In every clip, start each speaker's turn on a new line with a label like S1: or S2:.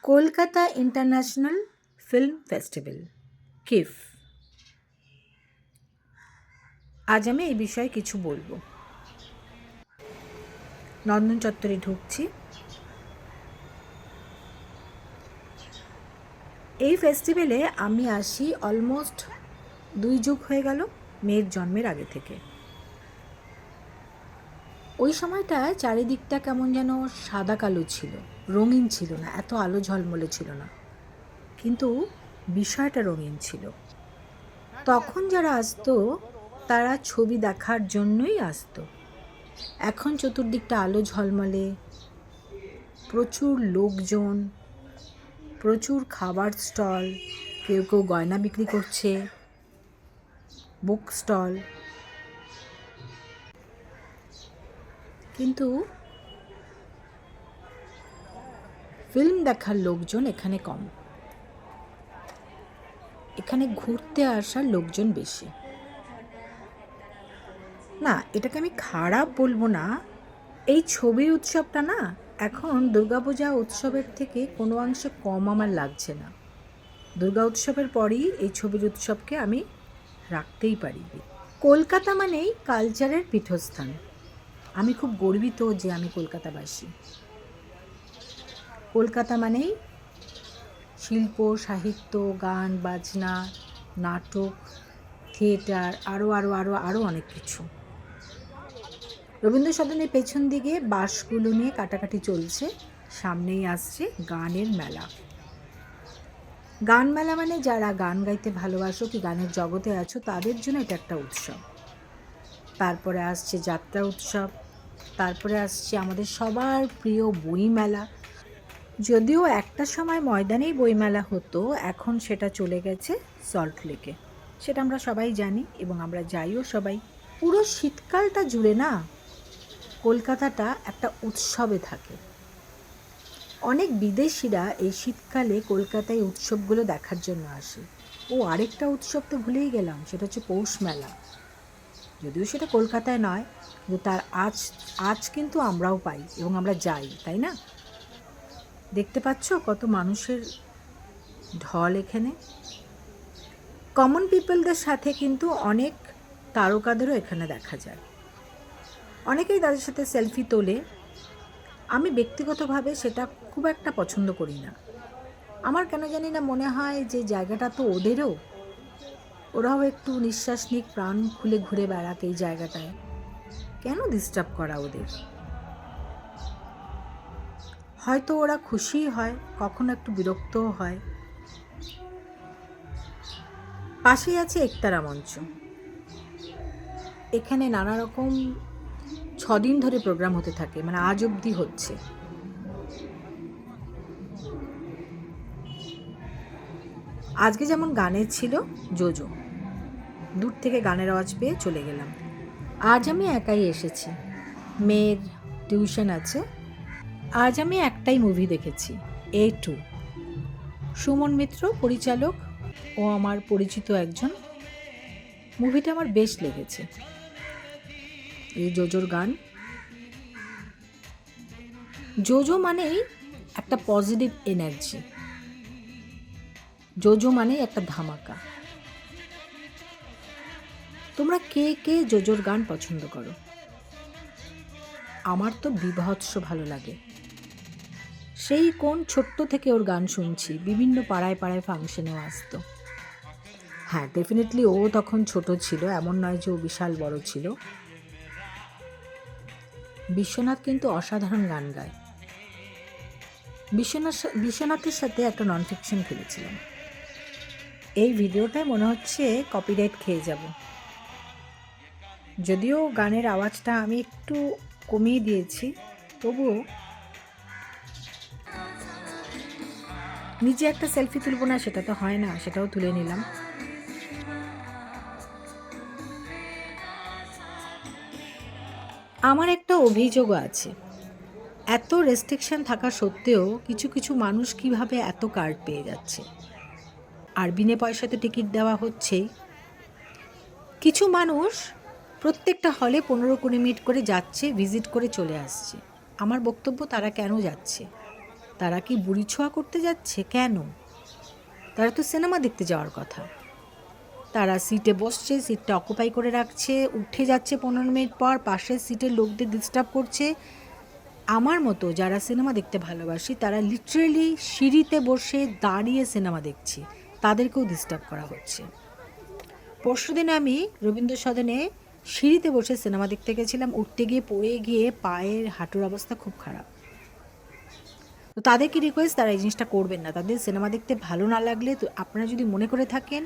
S1: Kolkata international film festival কিফ। আজ আমি এই বিষয়ে কিছু বলবো। নন্দন চত্বরে ঢুকছি। এই ফেস্টিভ্যালে আমি আসি অলমোস্ট 2 যুগ হয়ে গেল, মেয়ের জন্মের আগে থেকে। ওই সময়টায় চারিদিকটা কেমন যেন সাদা কালো ছিল, রঙিন ছিল না, এত আলো ঝলমলে ছিল না, কিন্তু বিষয়টা রঙিন ছিল। তখন যারা আসতো তারা ছবি দেখার জন্যই আসতো। এখন চতুর্দিকটা আলো ঝলমলে, প্রচুর লোকজন, প্রচুর খাবার স্টল, কেউ কেউ গয়না বিক্রি করছে, বুক স্টল। কিন্তু ফিল্ম দেখার লোকজন এখানে কম, এখানে ঘুরতে আসার লোকজন বেশি। না, এটাকে আমি খারাপ বলবো না। এই ছবির উৎসবটা না এখন দুর্গাপূজা উৎসবের থেকে কোনো অংশে কম আমার লাগছে না। দুর্গা উৎসবের পরই এই ছবির উৎসবকে আমি রাখতেই পারি। কলকাতা মানেই কালচারের পীঠস্থান। আমি খুব গর্বিত যে আমি কলকাতাবাসী। কলকাতা মানেই শিল্প, সাহিত্য, গান, বাজনা, নাটক, থিয়েটার, আরও অনেক কিছু। রবীন্দ্র সদনের পেছন দিকে বাসগুলো নিয়ে কাটাকাটি চলছে, সামনেই আসছে গানের মেলা। গান মেলা মানে যারা গান গাইতে ভালোবাসো কি গানের জগতে আছো তাদের জন্য এটা একটা উৎসব। তারপরে আসছে যাত্রা উৎসব, তারপরে আসছে আমাদের সবার প্রিয় বইমেলা। যদিও একটা সময় ময়দানেই বইমেলা হতো, এখন সেটা চলে গেছে সল্টলেকে। সেটা আমরা সবাই জানি এবং আমরা যাইও সবাই। পুরো শীতকালটা জুড়ে না কলকাতাটা একটা উৎসবে থাকে। অনেক বিদেশিরা এই শীতকালে কলকাতায় উৎসবগুলো দেখার জন্য আসে। আরেকটা উৎসব তো ভুলেই গেলাম, সেটা হচ্ছে পৌষ মেলা। যদিও সেটা কলকাতায় নয়, কিন্তু তার আজ কিন্তু আমরাও পাই এবং আমরা যাই, তাই না? দেখতে পাচ্ছ কত মানুষের ঢল এখানে। কমন পিপলদের সাথে কিন্তু অনেক তারকাদেরও এখানে দেখা যায়। অনেকেই তাদের সাথে সেলফি তোলে। আমি ব্যক্তিগতভাবে সেটা খুব একটা পছন্দ করি না। আমার কেন জানি না মনে হয় যে জায়গাটা তো ওদেরও, ওরাও একটু নিঃশ্বাস নিক, প্রাণ খুলে ঘুরে বেড়াক এই জায়গাটায়। কেন ডিস্টার্ব করা ওদের? হয়তো ওরা খুশিই হয়, কখনো একটু বিরক্তও হয়। পাশেই আছে একতারা মঞ্চ। এখানে নানা রকম 6 দিন ধরে প্রোগ্রাম হতে থাকে, মানে আজ অবধি হচ্ছে। আজকে যেমন গানের ছিল জোজো, দূর থেকে গানের আওয়াজ পেয়ে চলে গেলাম। আজ আমি একাই এসেছি, মেয়ের টিউশন আছে। আজ আমি একটাই মুভি দেখেছি, A2। সুমন মিত্র পরিচালক, ও আমার পরিচিত একজন। মুভিটা আমার বেশ লেগেছে। এই জোজোর গান, জোজো মানেই একটা পজিটিভ এনার্জি, জোজো মানেই একটা ধামাকা। তোমরা কে কে জোজোর গান পছন্দ করো? আমার তো বিভৎস ভালো লাগে। সেই কোন ছোট্ট থেকে ওর গান শুনছি, বিভিন্ন পাড়ায় পাড়ায় ফাংশনেও আসতো। হ্যাঁ, ডেফিনেটলি ও তখন ছোট ছিল, এমন নয় যে ও বিশাল বড় ছিল। বিশ্বনাথ কিন্তু অসাধারণ গান গায়। বিশ্বনাথের সাথে একটা নন ফিকশন খেলেছিলাম। এই ভিডিওটায় মনে হচ্ছে কপিরাইট খেয়ে যাব। যদিও গানের আওয়াজটা আমি একটু কমিয়ে দিয়েছি, তবুও নিজে একটা সেলফি তুলব না সেটা তো হয় না, সেটাও তুলে নিলাম। আমার একটা অভিযোগও আছে, এত রেস্ট্রিকশন থাকা সত্ত্বেও কিছু কিছু মানুষ কিভাবে এত কার্ড পেয়ে যাচ্ছে। আর বিনে পয়সাতে টিকিট দেওয়া হচ্ছেই। কিছু মানুষ প্রত্যেকটা হলে 15-20 মিনিট করে যাচ্ছে, ভিজিট করে চলে আসছে। আমার বক্তব্য, তারা কেন যাচ্ছে? তারা কি বুড়ি ছোঁয়া করতে যাচ্ছে? কেন? তারা তো সিনেমা দেখতে যাওয়ার কথা। তারা সিটে বসছে, সিটটা অকুপাই করে রাখছে, উঠে যাচ্ছে 15 মিনিট পর, পাশের সিটের লোকদের ডিস্টার্ব করছে। আমার মতো যারা সিনেমা দেখতে ভালোবাসি তারা লিটারেলি সিঁড়িতে বসে দাঁড়িয়ে সিনেমা দেখছি, তাদেরকেও ডিস্টার্ব করা হচ্ছে। পরশুদিন আমি রবীন্দ্র সদনে সিঁড়িতে বসে সিনেমা দেখতে গেছিলাম, উঠতে গিয়ে পড়ে গিয়ে পায়ের হাঁটুর অবস্থা খুব খারাপ। তো তাদেরকে রিকোয়েস্ট তারা এই জিনিসটা করবেন না। তাদের সিনেমা দেখতে ভালো না লাগলে তো আপনারা যদি মনে করে থাকেন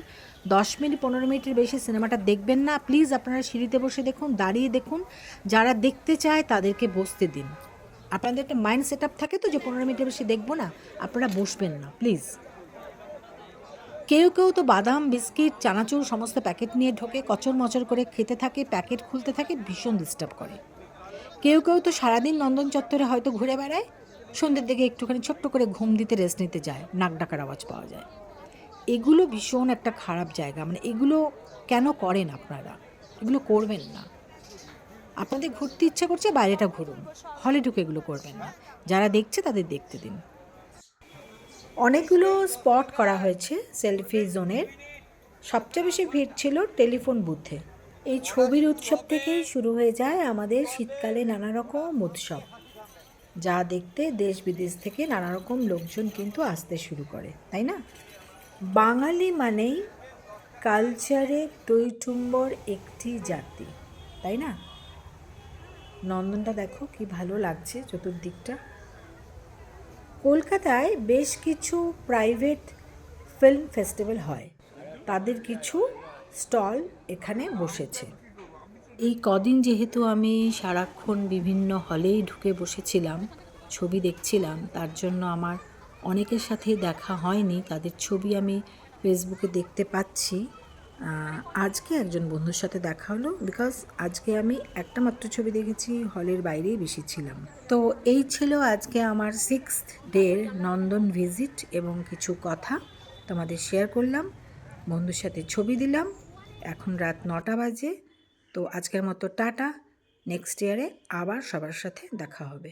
S1: 10 মিনিট 15 মিনিটের বেশি সিনেমাটা দেখবেন না, প্লিজ আপনারা সিঁড়িতে বসে দেখুন, দাঁড়িয়ে দেখুন। যারা দেখতে চায় তাদেরকে বসতে দিন। আপনাদের একটা মাইন্ড সেট আপ থাকে তো যে 15 মিনিটের বেশি দেখবো না, আপনারা বসবেন না প্লিজ। কেউ কেউ তো বাদাম, বিস্কিট, চানাচুর সমস্ত প্যাকেট নিয়ে ঢোকে, কচর মচর করে খেতে থাকে, প্যাকেট খুলতে থাকে, ভীষণ ডিস্টার্ব করে। কেউ কেউ তো সারাদিন নন্দন চত্বরে হয়তো ঘুরে বেড়ায়, সন্ধ্যের দিকে একটুখানি ছোট্ট করে ঘুম দিতে রেস্ট নিতে যায়, নাক ডাকার আওয়াজ পাওয়া যায়। এগুলো ভীষণ একটা খারাপ জায়গা। মানে এগুলো কেন করেন আপনারা? এগুলো করবেন না। আপনাদের ঘুরতে ইচ্ছা করছে, বাইরেটা ঘুরুন, হলে ঢুকে এগুলো করবেন না। যারা দেখছে তাদের দেখতে দিন। অনেকগুলো স্পট করা হয়েছে সেলফি জোনের। সবচেয়ে বেশি ভিড় ছিল টেলিফোন বুথে। এই ছবির উৎসব থেকেই শুরু হয়ে যায় আমাদের শীতকালে নানা রকম উৎসব, যা দেখতে দেশ বিদেশ থেকে নানা রকম লোকজন কিন্তু আসতে শুরু করে, তাই না? বাঙালি মানেই কালচারে টইটুম্বর একটি জাতি, তাই না? নন্দনটা দেখো কি ভালো লাগছে চতুর্দিকটা। কলকাতায় বেশ কিছু প্রাইভেট ফিল্ম ফেস্টিভ্যাল হয়, তাদের কিছু স্টল এখানে বসেছে। এই কদিন যেহেতু আমি সারাক্ষণ বিভিন্ন হলেই ঢুকে বসেছিলাম, ছবি দেখছিলাম, তার জন্য আমার অনেকের সাথেই দেখা হয়নি। তাদের ছবি আমি ফেসবুকে দেখতে পাচ্ছি। আজকে একজন বন্ধুর সাথে দেখা হলো, বিকজ আজকে আমি একটা মাত্র ছবি দেখেছি, হলের বাইরেই বেশি ছিলাম। তো এই ছিল আজকে আমার 6th ডের নন্দন ভিজিট এবং কিছু কথা তোমাদের শেয়ার করলাম, বন্ধুর সাথে ছবি দিলাম। এখন রাত 9টা বাজে। তো আজকের মতো টাটা। নেক্সট ইয়ারে আবার সবার সাথে দেখা হবে।